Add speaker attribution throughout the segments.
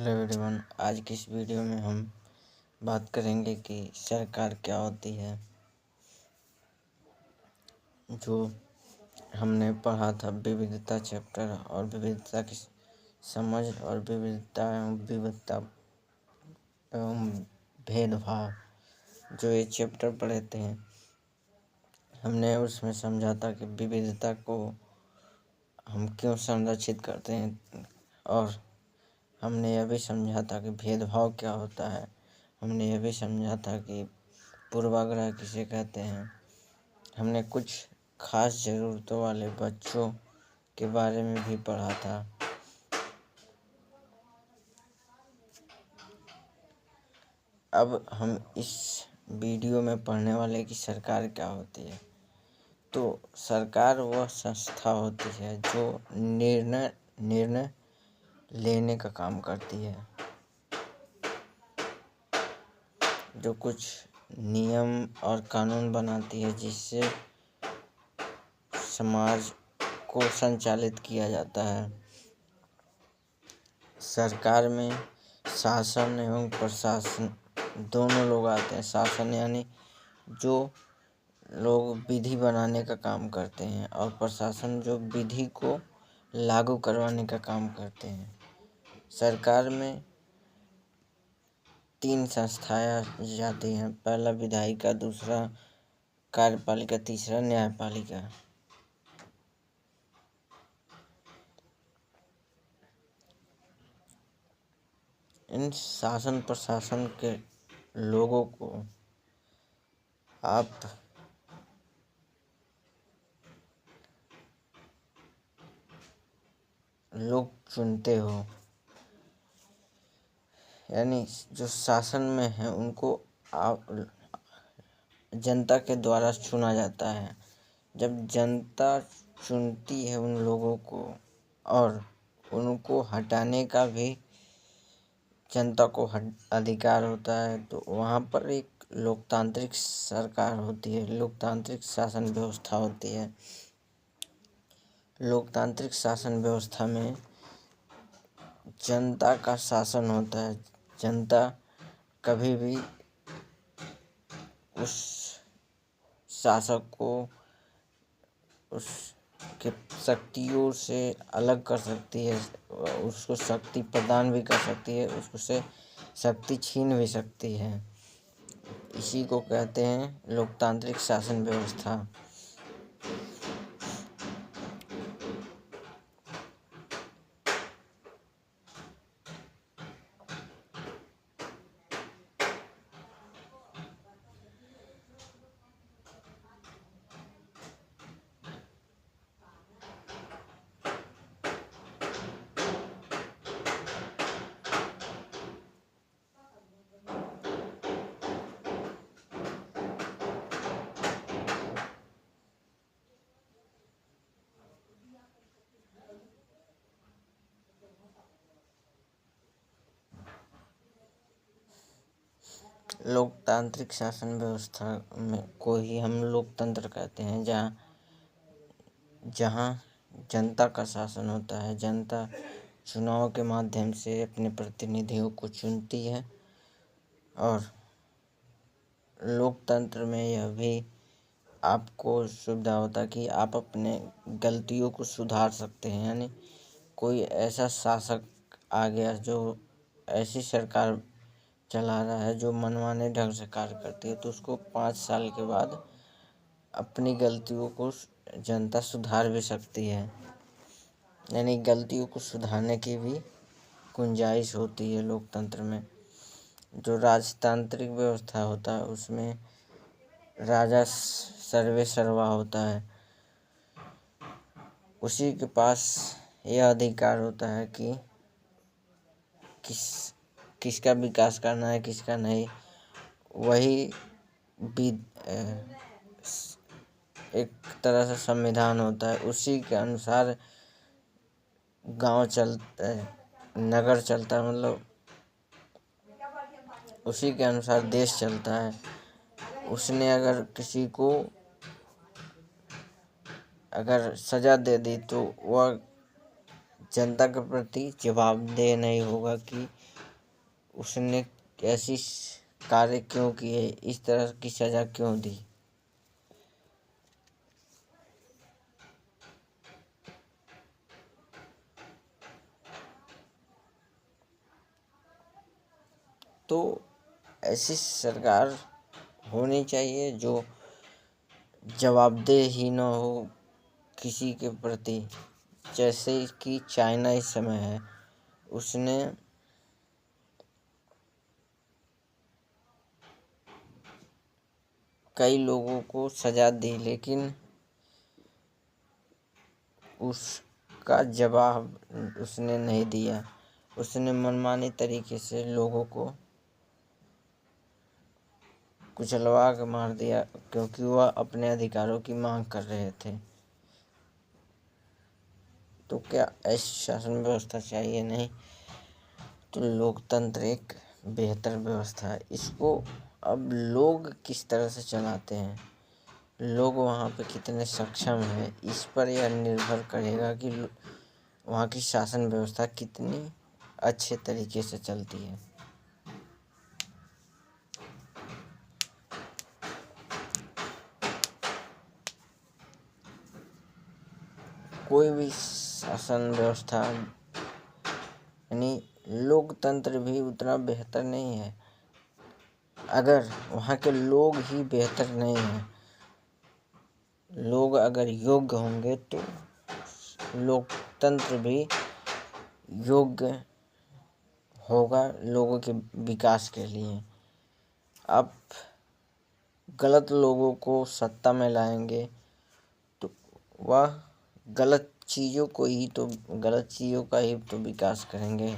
Speaker 1: Hello everyone. आज की इस वीडियो में हम बात करेंगे कि सरकार क्या होती है। जो हमने पढ़ा था विविधता चैप्टर और विविधता की समझ और विविधता एवं विविधता एवं भेदभाव, जो ये चैप्टर पढ़े थे, हमने उसमें समझा था कि विविधता को हम क्यों संरक्षित करते हैं, और हमने यह भी समझा था कि भेदभाव क्या होता है। हमने यह भी समझा था कि पूर्वाग्रह किसे कहते हैं। हमने कुछ खास ज़रूरतों वाले बच्चों के बारे में भी पढ़ा था। अब हम इस वीडियो में पढ़ने वाले कि सरकार क्या होती है। तो सरकार वह संस्था होती है जो निर्णय लेने का काम करती है, जो कुछ नियम और कानून बनाती है जिससे समाज को संचालित किया जाता है। सरकार में शासन एवं प्रशासन दोनों लोग आते हैं। शासन यानी जो लोग विधि बनाने का काम करते हैं, और प्रशासन जो विधि को लागू करवाने का काम करते हैं। सरकार में 3 संस्थाएं जाती हैं। पहला विधायिका, दूसरा कार्यपालिका, तीसरा न्यायपालिका। इन शासन प्रशासन के लोगों को आप लोग चुनते हो, यानी जो शासन में है उनको आप जनता के द्वारा चुना जाता है। जब जनता चुनती है उन लोगों को, और उनको हटाने का भी जनता को अधिकार होता है, तो वहाँ पर एक लोकतांत्रिक सरकार होती है, लोकतांत्रिक शासन व्यवस्था होती है। लोकतांत्रिक शासन व्यवस्था में जनता का शासन होता है। जनता कभी भी उस शासक को उसके शक्तियों से अलग कर सकती है, उसको शक्ति प्रदान भी कर सकती है, उससे शक्ति छीन भी सकती है। इसी को कहते हैं लोकतांत्रिक शासन व्यवस्था। लोकतांत्रिक शासन व्यवस्था में को ही हम लोकतंत्र कहते हैं, जहाँ जनता का शासन होता है। जनता चुनाव के माध्यम से अपने प्रतिनिधियों को चुनती है, और लोकतंत्र में यह भी आपको सुविधा होता है कि आप अपने गलतियों को सुधार सकते हैं। यानी कोई ऐसा शासक आ गया जो ऐसी सरकार चला रहा है जो मनमाने ढंग से कार्य करती है, तो उसको 5 साल के बाद अपनी गलतियों को जनता सुधार भी सकती है। यानी गलतियों को सुधारने की भी गुंजाइश होती है लोकतंत्र में। जो राजतांत्रिक व्यवस्था होता है उसमें राजा सर्वे सर्वा होता है। उसी के पास यह अधिकार होता है कि किसका विकास करना है, किसका नहीं। वही एक तरह से संविधान होता है। उसी के अनुसार गांव चलता है, नगर चलता है, मतलब उसी के अनुसार देश चलता है। उसने अगर किसी को सजा दे दी तो वह जनता के प्रति जवाबदेह नहीं होगा कि उसने ऐसी कार्य क्यों किए, इस तरह की सज़ा क्यों दी। तो ऐसी सरकार होनी चाहिए जो जवाबदेह ही न हो किसी के प्रति, जैसे कि चाइना इस समय है। उसने कई लोगों को सजा दी, लेकिन उसका जवाब उसने नहीं दिया। उसने मनमानी तरीके से लोगों को कुचलवा के मार दिया, क्योंकि वह अपने अधिकारों की मांग कर रहे थे। तो क्या ऐसी शासन व्यवस्था चाहिए? नहीं। तो लोकतंत्र एक बेहतर व्यवस्था है। इसको अब लोग किस तरह से चलाते हैं, लोग वहाँ पे कितने सक्षम हैं, इस पर यह निर्भर करेगा कि वहाँ की शासन व्यवस्था कितनी अच्छे तरीके से चलती है। कोई भी शासन व्यवस्था यानी लोकतंत्र भी उतना बेहतर नहीं है अगर वहाँ के लोग ही बेहतर नहीं हैं। लोग अगर योग्य होंगे तो लोकतंत्र भी योग्य होगा लोगों के विकास के लिए। आप गलत लोगों को सत्ता में लाएंगे तो वह गलत चीज़ों का ही तो विकास करेंगे।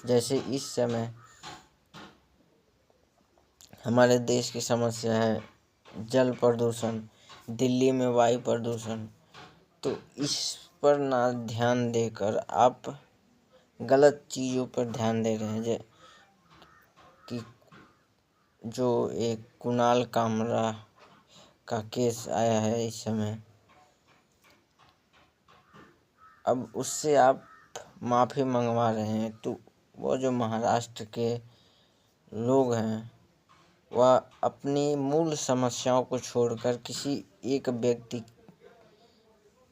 Speaker 1: जैसे इस समय हमारे देश की समस्या है जल प्रदूषण, दिल्ली में वायु प्रदूषण। तो इस पर ना ध्यान देकर आप गलत चीज़ों पर ध्यान दे रहे हैं। कि जो एक कुणाल कामरा का केस आया है इस समय, अब उससे आप माफ़ी मंगवा रहे हैं। तो वो जो महाराष्ट्र के लोग हैं वह अपनी मूल समस्याओं को छोड़कर किसी एक व्यक्ति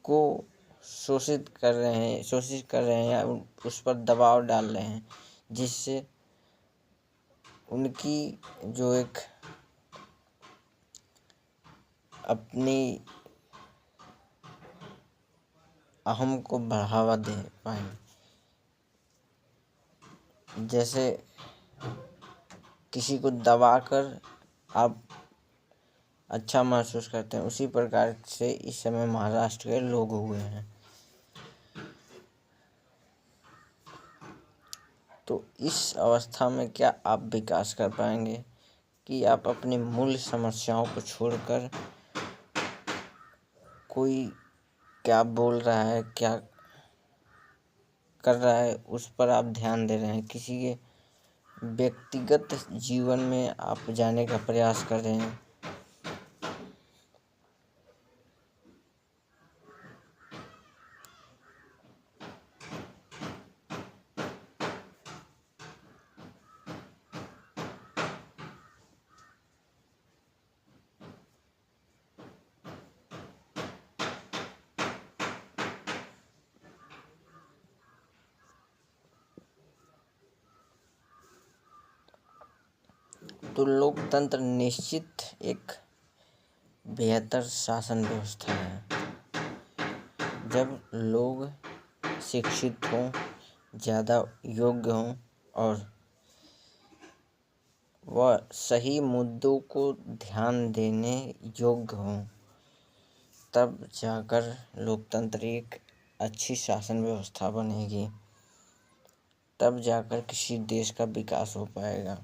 Speaker 1: को शोषित कर रहे हैं या उस पर दबाव डाल रहे हैं, जिससे उनकी जो एक अपनी अहम को बढ़ावा दे पाएं। जैसे किसी को दबाकर आप अच्छा महसूस करते हैं, उसी प्रकार से इस समय महाराष्ट्र के लोग हुए हैं। तो इस अवस्था में क्या आप विकास कर पाएंगे कि आप अपनी मूल समस्याओं को छोड़कर कोई क्या बोल रहा है, क्या कर रहा है, उस पर आप ध्यान दे रहे हैं। किसी के व्यक्तिगत जीवन में आप जाने का प्रयास कर रहे हैं। तो लोकतंत्र निश्चित एक बेहतर शासन व्यवस्था है। जब लोग शिक्षित हों, ज़्यादा योग्य हों और वह सही मुद्दों को ध्यान देने योग्य हों, तब जाकर लोकतंत्र एक अच्छी शासन व्यवस्था बनेगी। तब जाकर किसी देश का विकास हो पाएगा।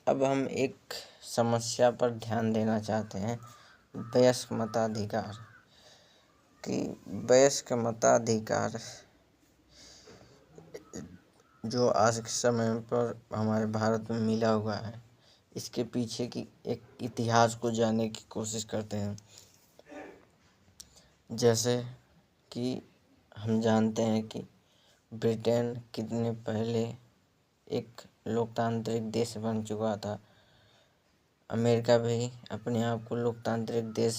Speaker 1: अब हम एक समस्या पर ध्यान देना चाहते हैं, वयस्क मताधिकार। कि वयस्क मताधिकार जो आज के समय पर हमारे भारत में मिला हुआ है, इसके पीछे की एक इतिहास को जानने की कोशिश करते हैं। जैसे कि हम जानते हैं कि ब्रिटेन कितने पहले एक लोकतांत्रिक देश बन चुका था। अमेरिका भी अपने आप को लोकतांत्रिक देश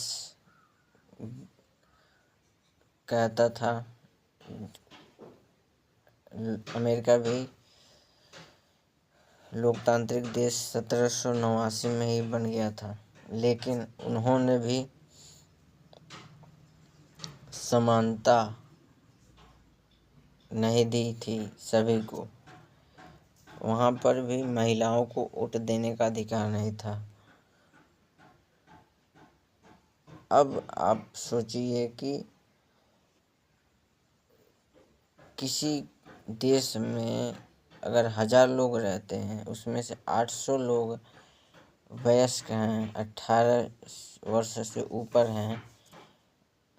Speaker 1: कहता था। अमेरिका भी लोकतांत्रिक देश 1789 में ही बन गया था, लेकिन उन्होंने भी समानता नहीं दी थी सभी को। वहाँ पर भी महिलाओं को वोट देने का अधिकार नहीं था। अब आप सोचिए कि किसी देश में अगर 1000 लोग रहते हैं, उसमें से 800 लोग वयस्क हैं, 18 वर्ष से ऊपर हैं,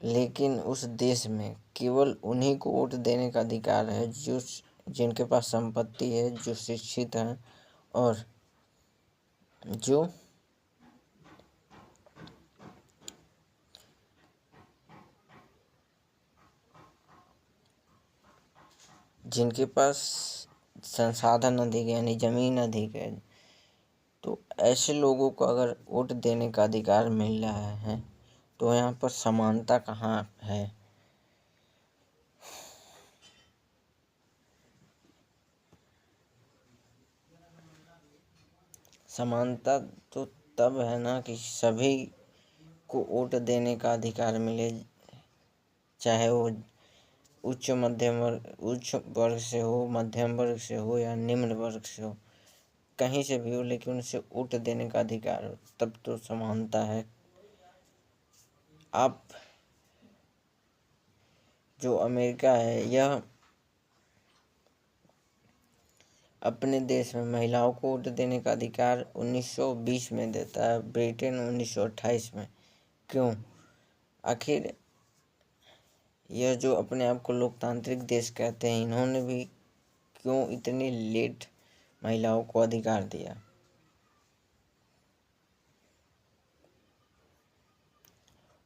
Speaker 1: लेकिन उस देश में केवल उन्हीं को वोट देने का अधिकार है जो जिनके पास संपत्ति है, जो शिक्षित हैं और जो जिनके पास संसाधन अधिक है, यानी ज़मीन अधिक है। तो ऐसे लोगों को अगर वोट देने का अधिकार मिल रहा है तो यहाँ पर समानता कहाँ है। समानता तो तब है ना कि सभी को वोट देने का अधिकार मिले, चाहे वो उच्च वर्ग से हो, मध्यम वर्ग से हो या निम्न वर्ग से हो, कहीं से भी हो, लेकिन उसे वोट देने का अधिकार हो, तब तो समानता है। आप जो अमेरिका है, यह अपने देश में महिलाओं को वोट देने का अधिकार 1920 में देता है, ब्रिटेन 1928 में। क्यों? आखिर यह जो अपने आप को लोकतांत्रिक देश कहते हैं, इन्होंने भी क्यों इतनी लेट महिलाओं को अधिकार दिया?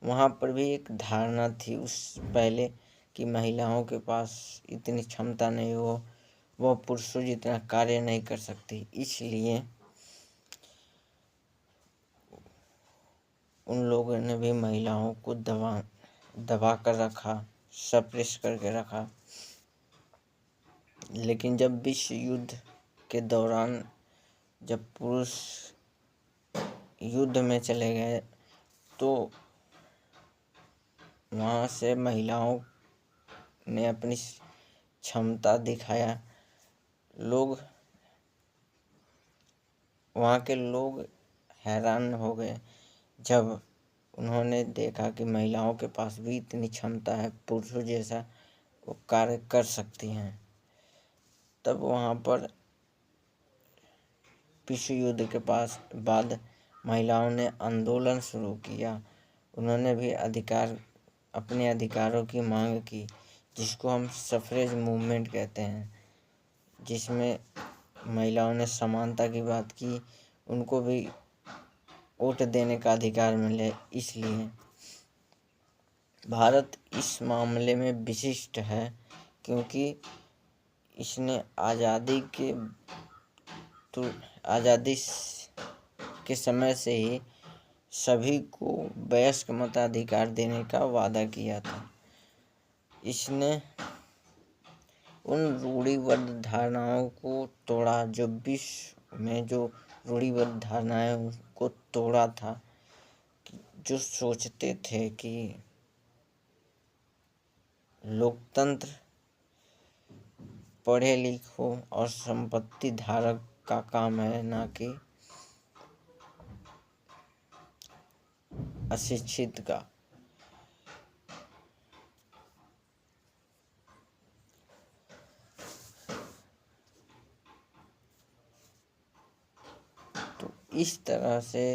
Speaker 1: वहाँ पर भी एक धारणा थी उस पहले कि महिलाओं के पास इतनी क्षमता नहीं हो, वह पुरुषों जितना कार्य नहीं कर सकती, इसलिए उन लोगों ने भी महिलाओं को दबा कर रखा, सप्रेस करके रखा। लेकिन जब विश्व युद्ध के दौरान जब पुरुष युद्ध में चले गए तो वहाँ से महिलाओं ने अपनी क्षमता दिखाया। वहाँ के लोग हैरान हो गए जब उन्होंने देखा कि महिलाओं के पास भी इतनी क्षमता है, पुरुषों जैसा वो कार्य कर सकती हैं। तब वहाँ पर विश्व युद्ध के बाद महिलाओं ने आंदोलन शुरू किया। उन्होंने भी अपने अधिकारों की मांग की, जिसको हम सफ़रेज मूवमेंट कहते हैं, जिसमें महिलाओं ने समानता की बात की, उनको भी वोट देने का अधिकार मिले। इसलिए भारत इस मामले में विशिष्ट है, क्योंकि इसने आज़ादी के समय से ही सभी को वयस्क मताधिकार देने का वादा किया था। इसने उन रूढ़िबद्ध धारणाओं को तोड़ा, जो विश्व में जो रूढ़िबद्ध धारणाएं उनको तोड़ा था, जो सोचते थे कि लोकतंत्र पढ़े लिखों और संपत्ति धारक का काम है, ना कि अशिक्षित का। तो इस तरह से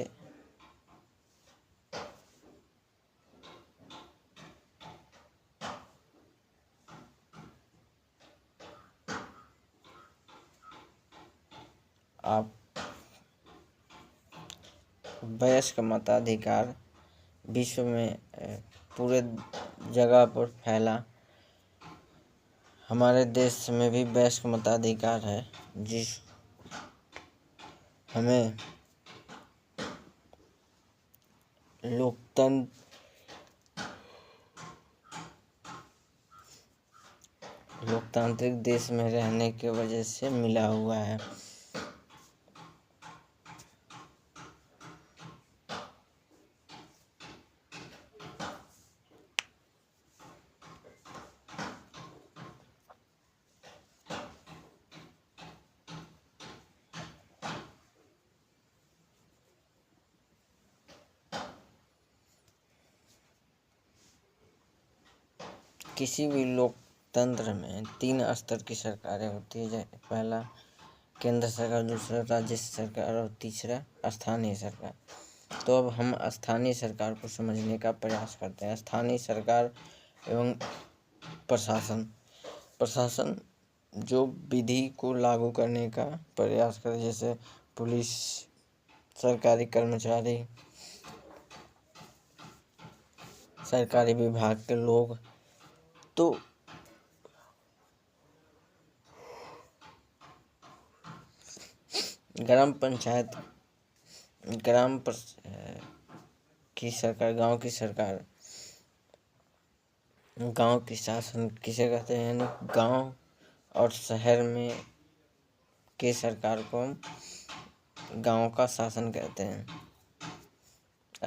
Speaker 1: आप वयस्क मताधिकार विश्व में पूरे जगह पर फैला। हमारे देश में भी वयस्क मताधिकार है, जिस हमें लोकतांत्रिक देश में रहने की वजह से मिला हुआ है। किसी भी लोकतंत्र में 3 स्तर की सरकारें होती है। पहला केंद्र सरकार, दूसरा राज्य सरकार और तीसरा स्थानीय सरकार। तो अब हम स्थानीय सरकार को समझने का प्रयास करते हैं। स्थानीय सरकार एवं प्रशासन जो विधि को लागू करने का प्रयास करे, जैसे पुलिस, सरकारी कर्मचारी, सरकारी विभाग के लोग। तो ग्राम पंचायत की सरकार, गांव की शासन किसे कहते हैं? यानी गांव और शहर में के सरकार को हम गांव का शासन कहते हैं।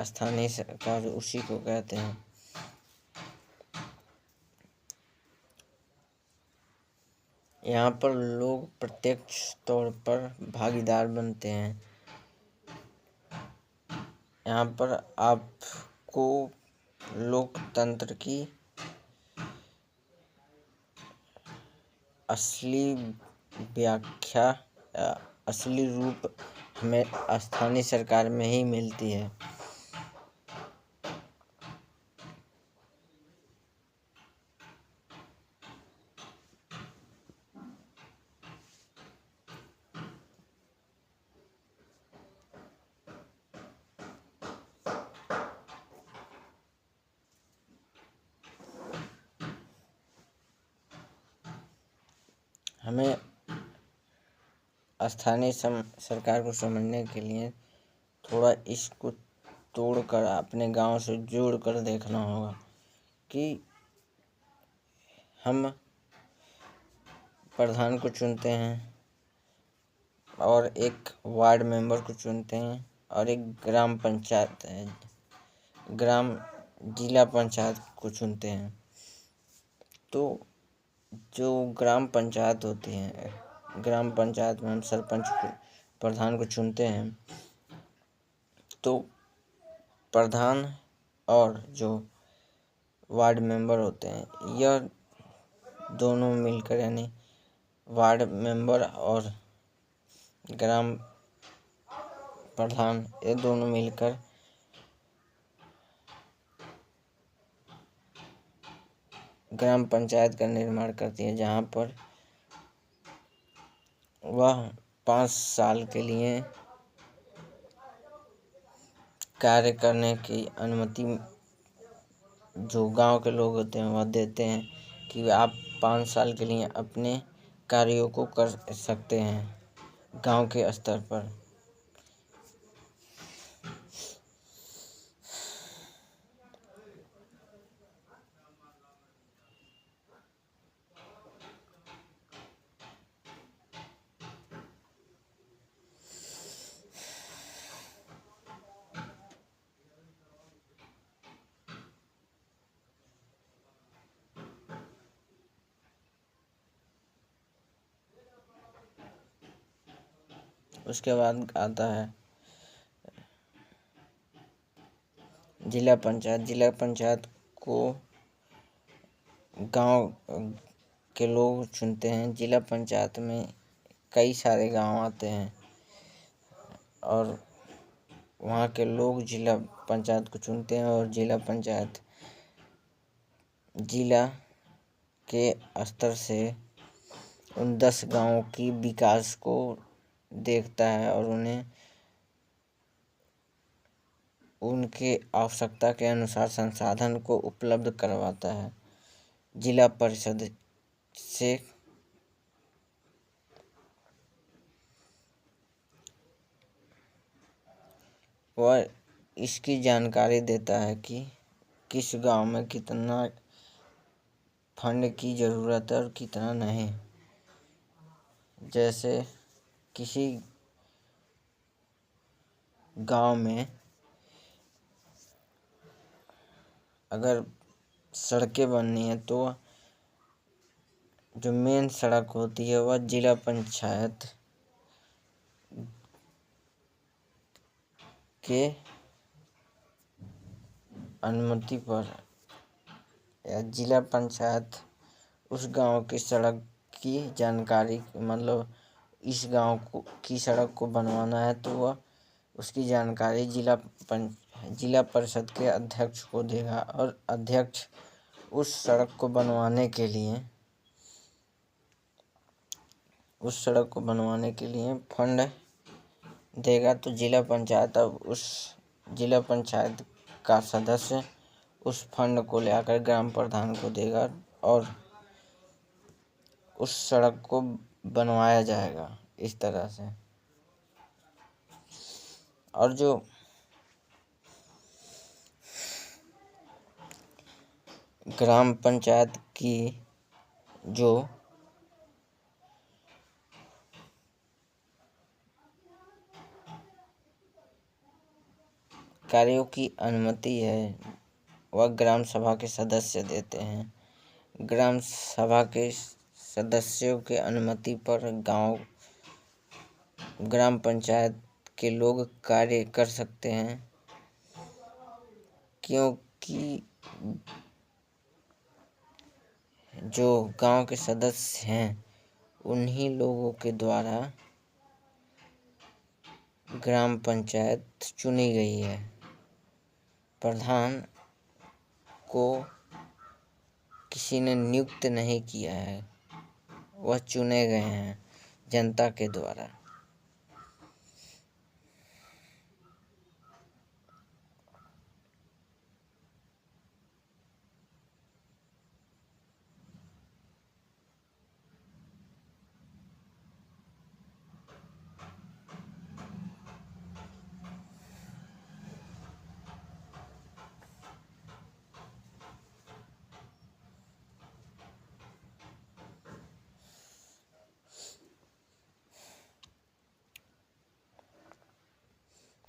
Speaker 1: स्थानीय सरकार उसी को कहते हैं। यहाँ पर लोग प्रत्यक्ष तौर पर भागीदार बनते हैं। यहाँ पर आपको लोकतंत्र की असली व्याख्या, असली रूप हमें स्थानीय सरकार में ही मिलती है। हमें स्थानीय सरकार को समझने के लिए थोड़ा इसको तोड़कर अपने गांव से जोड़कर देखना होगा कि हम प्रधान को चुनते हैं और एक वार्ड मेंबर को चुनते हैं और एक जिला पंचायत को चुनते हैं। तो जो ग्राम पंचायत होती है, ग्राम पंचायत में हम प्रधान को चुनते हैं। तो प्रधान और जो वार्ड मेंबर होते हैं, यह दोनों मिलकर, यानी वार्ड मेंबर और ग्राम प्रधान, ये दोनों मिलकर ग्राम पंचायत का निर्माण करती है, जहाँ पर वह 5 साल के लिए कार्य करने की अनुमति जो गांव के लोग होते हैं वह देते हैं कि आप 5 साल के लिए अपने कार्यों को कर सकते हैं गांव के स्तर पर। उसके बाद आता है जिला पंचायत। जिला पंचायत को गांव के लोग चुनते हैं। जिला पंचायत में कई सारे गांव आते हैं और वहाँ के लोग जिला पंचायत को चुनते हैं और जिला पंचायत जिला के स्तर से उन 10 गांवों की विकास को देखता है और उन्हें उनके आवश्यकता के अनुसार संसाधन को उपलब्ध करवाता है। जिला परिषद से वह इसकी जानकारी देता है कि किस गांव में कितना फंड की ज़रूरत है और कितना नहीं। जैसे किसी गांव में अगर सड़कें बननी है तो जो मेन सड़क होती है वह जिला पंचायत के अनुमति पर या जिला पंचायत उस गांव की सड़क की जानकारी, मतलब इस गांव को की सड़क को बनवाना है तो वह उसकी जानकारी जिला परिषद के अध्यक्ष को देगा और अध्यक्ष उस सड़क को बनवाने के लिए फंड देगा। तो जिला पंचायत अब उस जिला पंचायत का सदस्य उस फंड को लेकर ग्राम प्रधान को देगा और उस सड़क को बनवाया जाएगा इस तरह से। और जो ग्राम पंचायत की जो कार्यों की अनुमति है वह ग्राम सभा के सदस्य देते हैं। ग्राम सभा के सदस्यों के अनुमति पर ग्राम पंचायत के लोग कार्य कर सकते हैं, क्योंकि जो गांव के सदस्य हैं उन्हीं लोगों के द्वारा ग्राम पंचायत चुनी गई है। प्रधान को किसी ने नियुक्त नहीं किया है, वह चुने गए हैं जनता के द्वारा।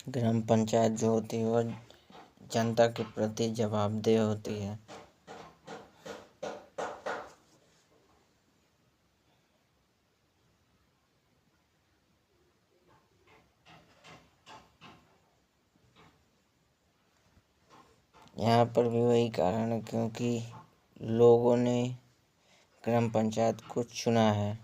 Speaker 1: ग्राम पंचायत जो होती है वह जनता के प्रति जवाबदेह होती है। यहाँ पर भी वही कारण है क्योंकि लोगों ने ग्राम पंचायत को चुना है।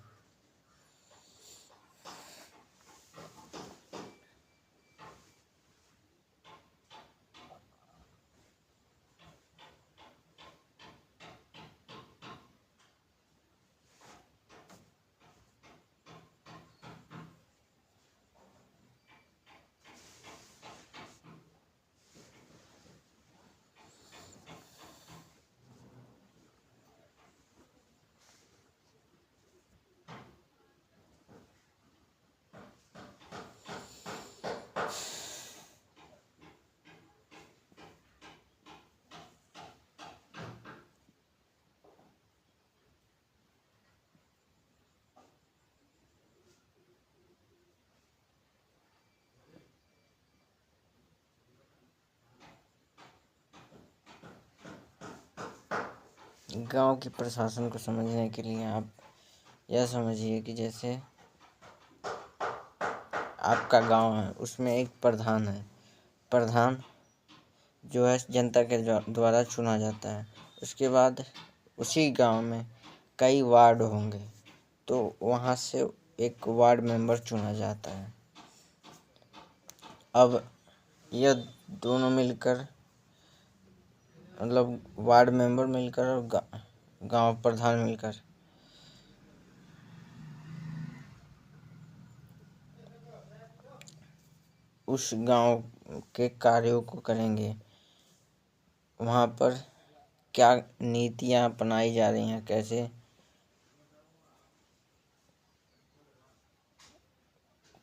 Speaker 1: गांव की प्रशासन को समझने के लिए आप यह समझिए कि जैसे आपका गांव है, उसमें एक प्रधान है। प्रधान जो है जनता के द्वारा चुना जाता है। उसके बाद उसी गांव में कई वार्ड होंगे तो वहाँ से एक वार्ड मेंबर चुना जाता है। अब यह दोनों मिलकर, मतलब वार्ड मेंबर मिलकर और गांव प्रधान मिलकर उस गांव के कार्यों को करेंगे। वहाँ पर क्या नीतियाँ अपनाई जा रही हैं, कैसे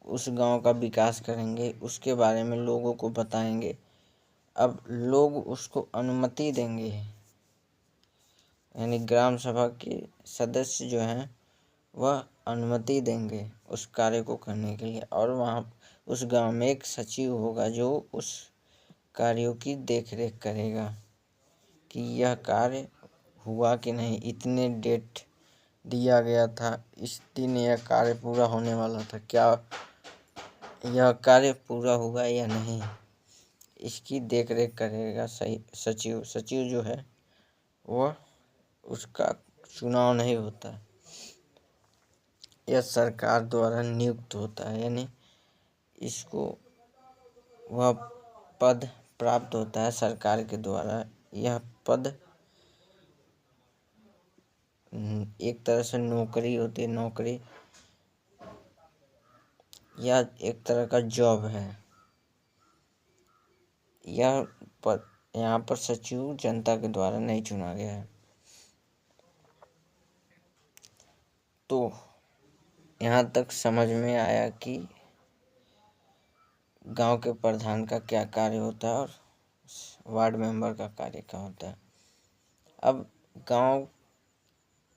Speaker 1: उस गांव का विकास करेंगे, उसके बारे में लोगों को बताएंगे। अब लोग उसको अनुमति देंगे, यानी ग्राम सभा के सदस्य जो हैं वह अनुमति देंगे उस कार्य को करने के लिए। और वहाँ उस गांव में एक सचिव होगा जो उस कार्यों की देखरेख करेगा कि यह कार्य हुआ कि नहीं। इतने डेट दिया गया था, इस दिन यह कार्य पूरा होने वाला था, क्या यह कार्य पूरा हुआ या नहीं, इसकी देखरेख करेगा सही सचिव। सचिव जो है वह उसका चुनाव नहीं होता, यह सरकार द्वारा नियुक्त होता है, यानी इसको वह पद प्राप्त होता है सरकार के द्वारा। यह पद एक तरह से नौकरी होती है, नौकरी या एक तरह का जॉब है। यह पद यहाँ पर सचिव जनता के द्वारा नहीं चुना गया है। तो यहाँ तक समझ में आया कि गांव के प्रधान का क्या कार्य होता है और वार्ड मेंबर का कार्य क्या होता है। अब गांव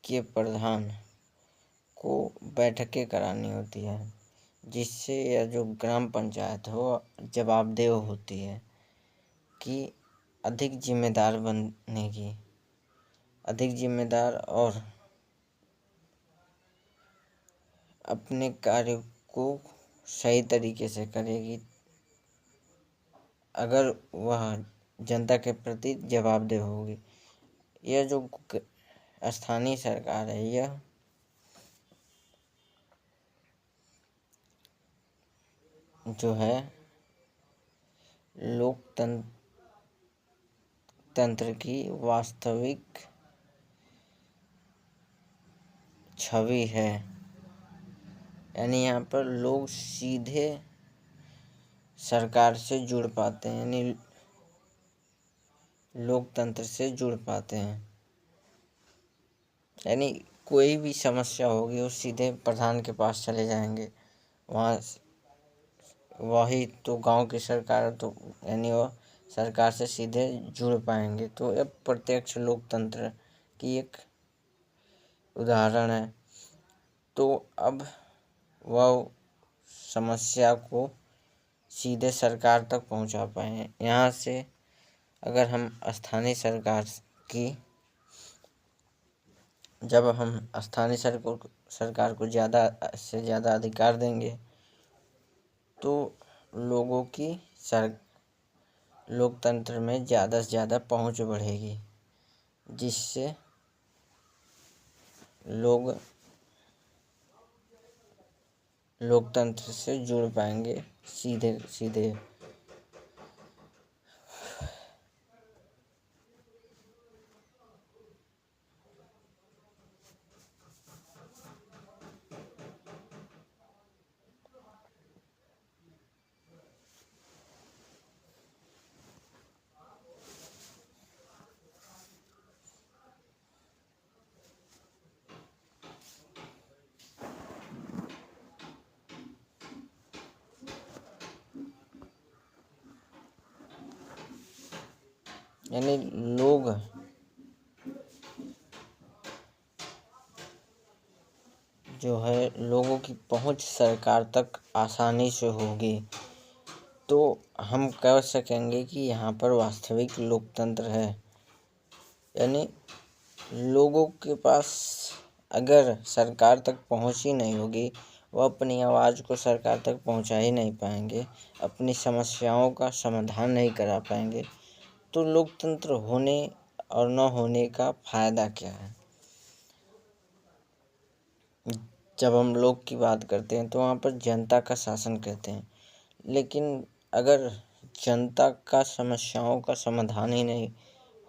Speaker 1: के प्रधान को बैठकें करानी होती है, जिससे यह जो ग्राम पंचायत हो जवाबदेह होती है कि अधिक जिम्मेदार बनेगी, अधिक जिम्मेदार और अपने कार्य को सही तरीके से करेगी अगर वह जनता के प्रति जवाबदेह होगी। यह जो स्थानीय सरकार है यह जो है लोकतंत्र की वास्तविक छवि है। यानी यहाँ पर लोग सीधे सरकार से जुड़ पाते हैं, यानी लोकतंत्र से जुड़ पाते हैं। यानी कोई भी समस्या होगी वो सीधे प्रधान के पास चले जाएंगे, वहाँ वही तो गांव की सरकार, तो यानी वह सरकार से सीधे जुड़ पाएंगे। तो यह प्रत्यक्ष लोकतंत्र की एक उदाहरण है। तो अब वह समस्या को सीधे सरकार तक पहुंचा पाए। यहाँ से अगर हम स्थानीय सरकार की जब हम स्थानीय सरकार को ज़्यादा से ज़्यादा अधिकार देंगे तो लोगों की लोकतंत्र में ज़्यादा से ज़्यादा पहुंच बढ़ेगी, जिससे लोग लोकतंत्र से जुड़ पाएंगे सीधे सीधे। यानी लोग जो है लोगों की पहुंच सरकार तक आसानी से होगी, तो हम कह सकेंगे कि यहाँ पर वास्तविक लोकतंत्र है। यानी लोगों के पास अगर सरकार तक पहुंच ही नहीं होगी, वो अपनी आवाज़ को सरकार तक पहुंचा ही नहीं पाएंगे, अपनी समस्याओं का समाधान नहीं करा पाएंगे, तो लोकतंत्र होने और न होने का फायदा क्या है। जब हम लोग की बात करते हैं तो वहाँ पर जनता का शासन कहते हैं, लेकिन अगर जनता का समस्याओं का समाधान ही नहीं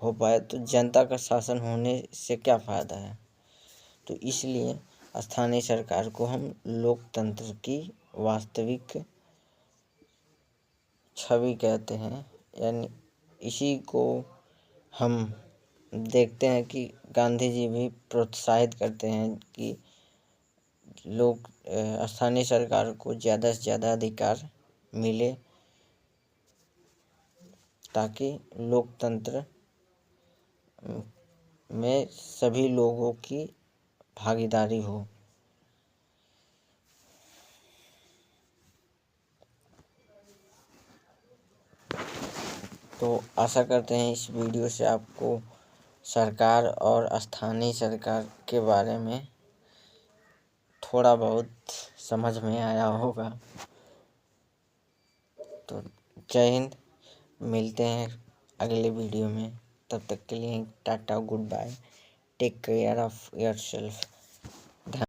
Speaker 1: हो पाए तो जनता का शासन होने से क्या फ़ायदा है। तो इसलिए स्थानीय सरकार को हम लोकतंत्र की वास्तविक छवि कहते हैं। यानी इसी को हम देखते हैं कि गांधी जी भी प्रोत्साहित करते हैं कि स्थानीय सरकार को ज़्यादा से ज़्यादा अधिकार मिले, ताकि लोकतंत्र में सभी लोगों की भागीदारी हो। तो आशा करते हैं इस वीडियो से आपको सरकार और स्थानीय सरकार के बारे में थोड़ा बहुत समझ में आया होगा। तो जय हिंद, मिलते हैं अगले वीडियो में। तब तक के लिए टाटा, goodbye, take care of yourself.